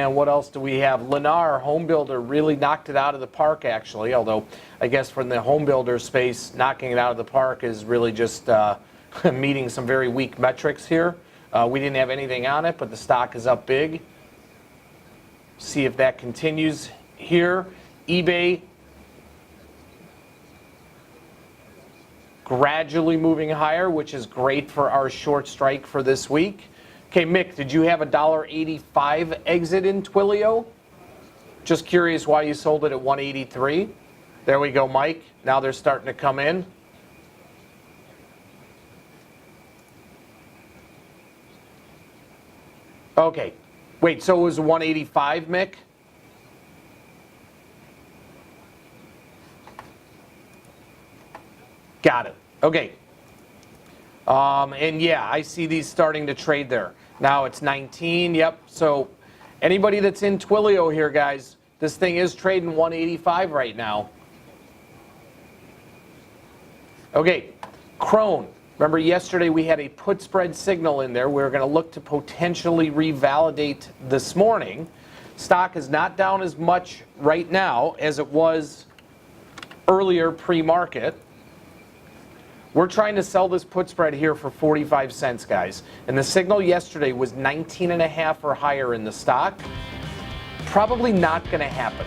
And what else do we have? Lennar, home builder, really knocked it out of the park, actually. Although, I guess from the home builder space, knocking it out of the park is really just meeting some very weak metrics here. We didn't have anything on it, but the stock is up big. See if that continues here. eBay gradually moving higher, which is great for our short strike for this week. Okay, Mick, did you have a $1.85 exit in Twilio? Just curious why you sold it at 183. There we go, Mike. Now they're starting to come in. Okay. Wait, so it was 185, Mick? Got it. Okay. And yeah, I see these starting to trade there. Now it's 19. Yep. So anybody that's in Twilio here, guys, this thing is trading 185 right now. Okay. Crone. Remember yesterday we had a put spread signal in there. We were going to look to potentially revalidate this morning. Stock is not down as much right now as it was earlier pre-market. We're trying to sell this put spread here for 45 cents, guys. And the signal yesterday was 19.5 or higher in the stock. Probably not going to happen.